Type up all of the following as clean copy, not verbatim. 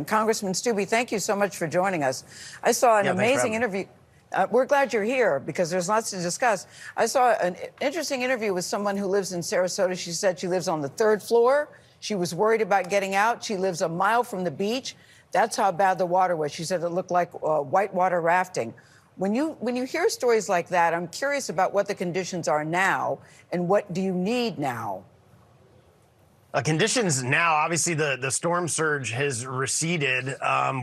Congressman Stubbe, thank you so much for joining us. I saw an amazing interview. We're glad you're here because there's lots to discuss. I saw an interesting interview with someone who lives in Sarasota. She said she lives on the 3rd floor. She was worried about getting out. She lives a mile from the beach. That's how bad the water was. She said it looked like whitewater rafting. When you hear stories like that, I'm curious about what the conditions are now and what do you need now? Conditions now, obviously, the storm surge has receded.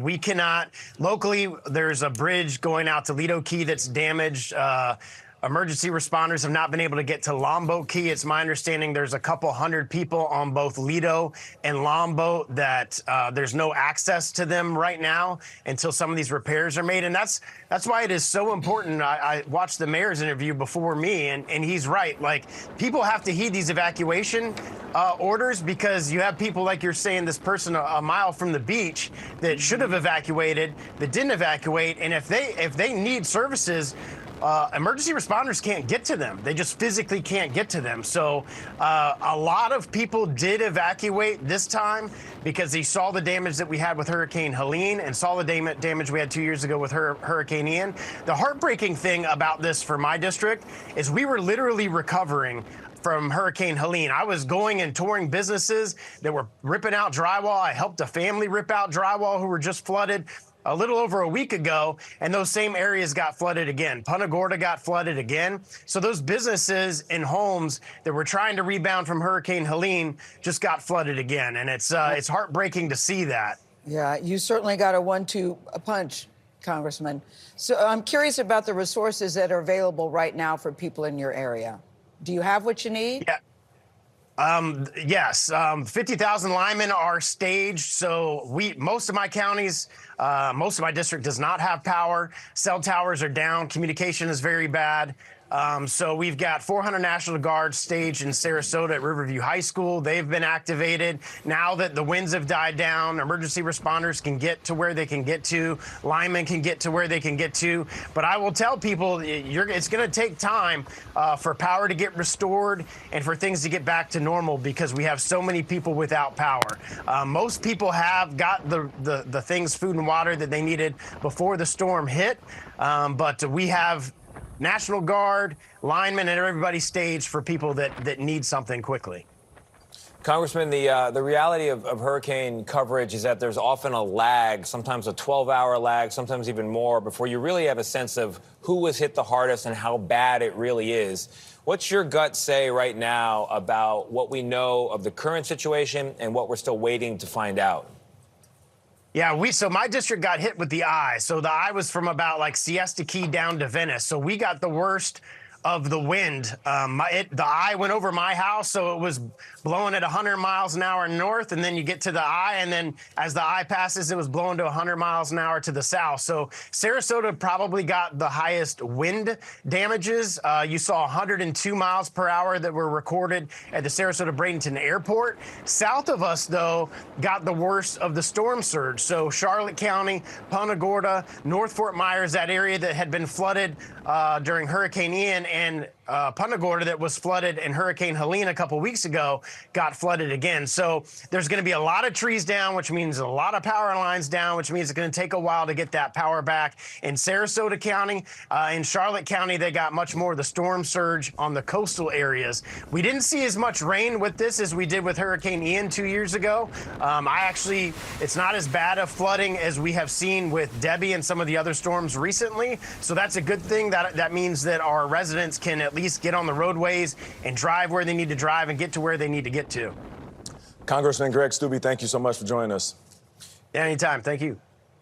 We cannot, locally, there's a bridge going out to Lido Key that's damaged. Emergency responders have not been able to get to Lombo Key. It's my understanding there's a couple hundred people on both Lido and Lombo that there's no access to them right now until some of these repairs are made. And that's why it is so important. I watched the mayor's interview before me, and he's right. Like, people have to heed these evacuation orders because you have people, like you're saying, this person a mile from the beach that should have evacuated, that didn't evacuate. And if they need services, emergency responders can't get to them. They just physically can't get to them. So a lot of people did evacuate this time because they saw the damage that we had with Hurricane Helene and saw the damage we had 2 years ago with Hurricane Ian. The heartbreaking thing about this for my district is we were literally recovering from Hurricane Helene. I was going and touring businesses that were ripping out drywall. I helped a family rip out drywall who were just flooded a little over a week ago, and those same areas got flooded again. Punta Gorda got flooded again. So those businesses and homes that were trying to rebound from Hurricane Helene just got flooded again, and it's heartbreaking to see that. Yeah, you certainly got a 1-2 punch, Congressman. So I'm curious about the resources that are available right now for people in your area. Do you have what you need? Yeah. Yes, 50,000 linemen are staged. So most of my counties, most of my district does not have power. Cell towers are down. Communication is very bad. So we've got 400 National Guards staged in Sarasota at Riverview High School. They've been activated. Now that the winds have died down, emergency responders can get to where they can get to. Linemen can get to where they can get to. But I will tell people it's going to take time for power to get restored and for things to get back to normal because we have so many people without power. Most people have got the things, food and water, that they needed before the storm hit. But we have National Guard, linemen, and everybody staged for people that need something quickly. Congressman, the reality of hurricane coverage is that there's often a lag, sometimes a 12-hour lag, sometimes even more, before you really have a sense of who was hit the hardest and how bad it really is. What's your gut say right now about what we know of the current situation and what we're still waiting to find out? Yeah, so my district got hit with the eye. So the eye was from about like Siesta Key down to Venice. So we got the worst of the wind. The eye went over my house, so it was blowing at 100 miles an hour north, and then you get to the eye, and then as the eye passes, it was blowing to 100 miles an hour to the south. So Sarasota probably got the highest wind damages. You saw 102 miles per hour that were recorded at the Sarasota-Bradenton Airport. South of us, though, got the worst of the storm surge. So Charlotte County, Punta Gorda, North Fort Myers, that area that had been flooded during Hurricane Ian, and Punta Gorda that was flooded in Hurricane Helene a couple weeks ago got flooded again. So there's going to be a lot of trees down, which means a lot of power lines down, which means it's going to take a while to get that power back. In Sarasota County, in Charlotte County, they got much more of the storm surge on the coastal areas. We didn't see as much rain with this as we did with Hurricane Ian 2 years ago. It's not as bad of flooding as we have seen with Debbie and some of the other storms recently. So that's a good thing. That means that our residents can at least get on the roadways and drive where they need to drive and get to where they need to get to. Congressman Greg Stubbe, thank you so much for joining us. Anytime. Thank you.